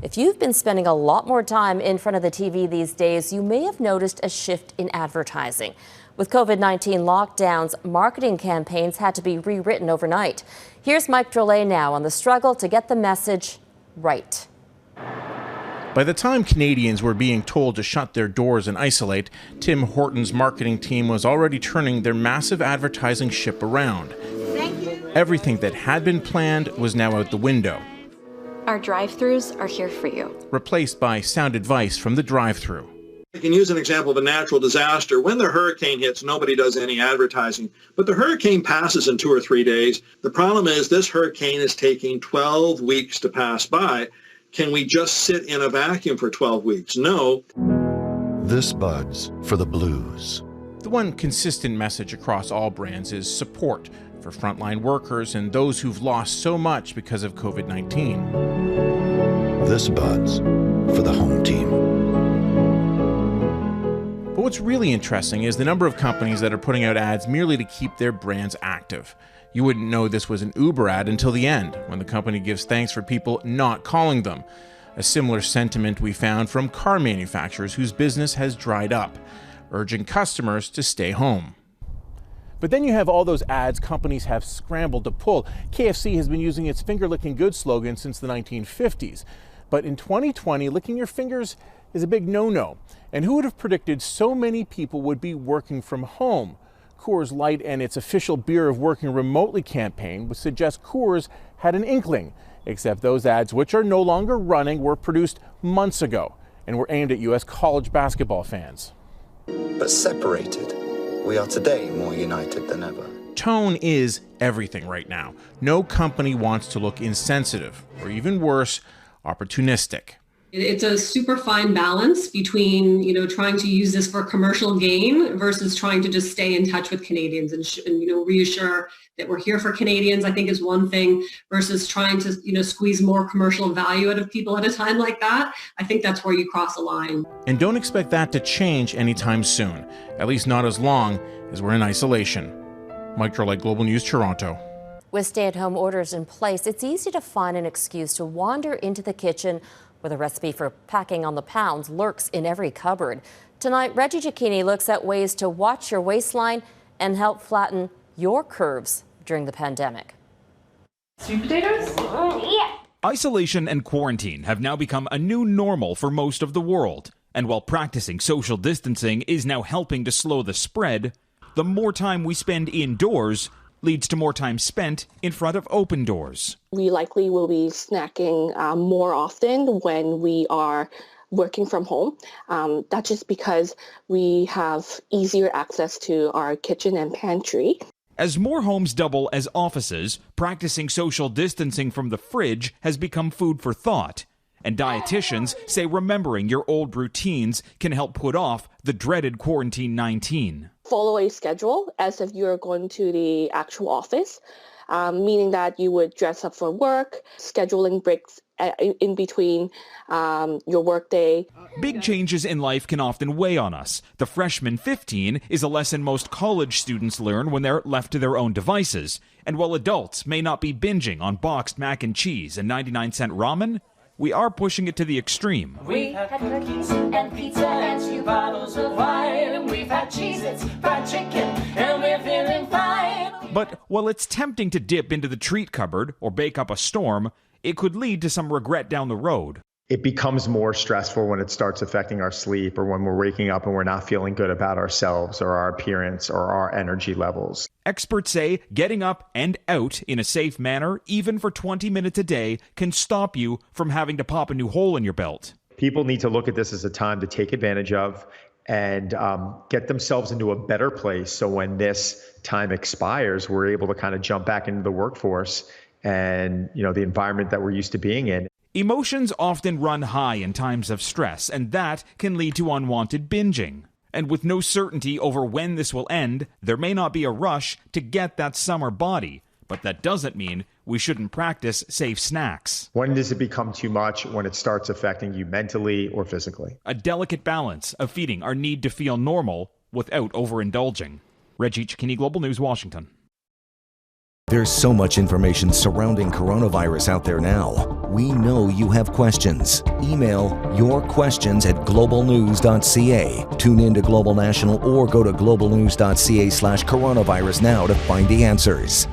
If you've been spending a lot more time in front of the TV these days, you may have noticed a shift in advertising. With COVID-19 lockdowns, marketing campaigns had to be rewritten overnight. Here's Mike Drolet now on the struggle to get the message right. By the time Canadians were being told to shut their doors and isolate, Tim Horton's marketing team was already turning their massive advertising ship around. Everything that had been planned was now out the window. Our drive-thrus are here for you. Replaced by sound advice from the drive-thru. I can use an example of a natural disaster. When the hurricane hits, nobody does any advertising. But the hurricane passes in 2 or 3 days. The problem is this hurricane is taking 12 weeks to pass by. Can we just sit in a vacuum for 12 weeks? No. This buds for the blues. The one consistent message across all brands is support for frontline workers and those who've lost so much because of COVID-19. This buds for the home team. But what's really interesting is the number of companies that are putting out ads merely to keep their brands active. You wouldn't know this was an Uber ad until the end, when the company gives thanks for people not calling them. A similar sentiment we found from car manufacturers whose business has dried up, urging customers to stay home. But then you have all those ads companies have scrambled to pull. KFC has been using its finger-licking good slogan since the 1950s. But in 2020, licking your fingers is a big no-no. And who would have predicted so many people would be working from home? Coors Light and its official Beer of Working Remotely campaign would suggest Coors had an inkling, except those ads, which are no longer running, were produced months ago and were aimed at U.S. college basketball fans. But separated, we are today more united than ever. Tone is everything right now. No company wants to look insensitive, or even worse, opportunistic. It's a super fine balance between, trying to use this for commercial gain versus trying to just stay in touch with Canadians and reassure that we're here for Canadians, I think is one thing, versus trying to, squeeze more commercial value out of people at a time like that. I think that's where you cross a line. And don't expect that to change anytime soon, at least not as long as we're in isolation. Mike Drolet, Global News, Toronto. With stay-at-home orders in place, it's easy to find an excuse to wander into the kitchen where the recipe for packing on the pounds lurks in every cupboard. Tonight, Reggie Cecchini looks at ways to watch your waistline and help flatten your curves during the pandemic. Sweet potatoes? Yeah. Isolation and quarantine have now become a new normal for most of the world. And while practicing social distancing is now helping to slow the spread, the more time we spend indoors leads to more time spent in front of open doors. We likely will be snacking more often when we are working from home. That's just because we have easier access to our kitchen and pantry. As more homes double as offices, practicing social distancing from the fridge has become food for thought. And dietitians say remembering your old routines can help put off the dreaded quarantine-19. Follow a schedule as if you're going to the actual office, meaning that you would dress up for work, scheduling breaks in between your workday. Big changes in life can often weigh on us. The freshman 15 is a lesson most college students learn when they're left to their own devices. And while adults may not be binging on boxed mac and cheese and 99-cent ramen, we are pushing it to the extreme. We've had cookies and pizza and 2 bottles of wine, and we've had Cheez-Its, fried chicken, and we're feeling fine. But while it's tempting to dip into the treat cupboard or bake up a storm, it could lead to some regret down the road. It becomes more stressful when it starts affecting our sleep or when we're waking up and we're not feeling good about ourselves or our appearance or our energy levels. Experts say getting up and out in a safe manner, even for 20 minutes a day, can stop you from having to pop a new hole in your belt. People need to look at this as a time to take advantage of and get themselves into a better place so when this time expires, we're able to kind of jump back into the workforce and, the environment that we're used to being in. Emotions often run high in times of stress, and that can lead to unwanted binging. And with no certainty over when this will end, there may not be a rush to get that summer body. But that doesn't mean we shouldn't practice safe snacks. When does it become too much? When it starts affecting you mentally or physically. A delicate balance of feeding our need to feel normal without overindulging. Reggie Cecchini, Global News, Washington. There's so much information surrounding coronavirus out there now. We know you have questions. Email your questions at globalnews.ca. Tune in to Global National or go to globalnews.ca/coronavirus now to find the answers.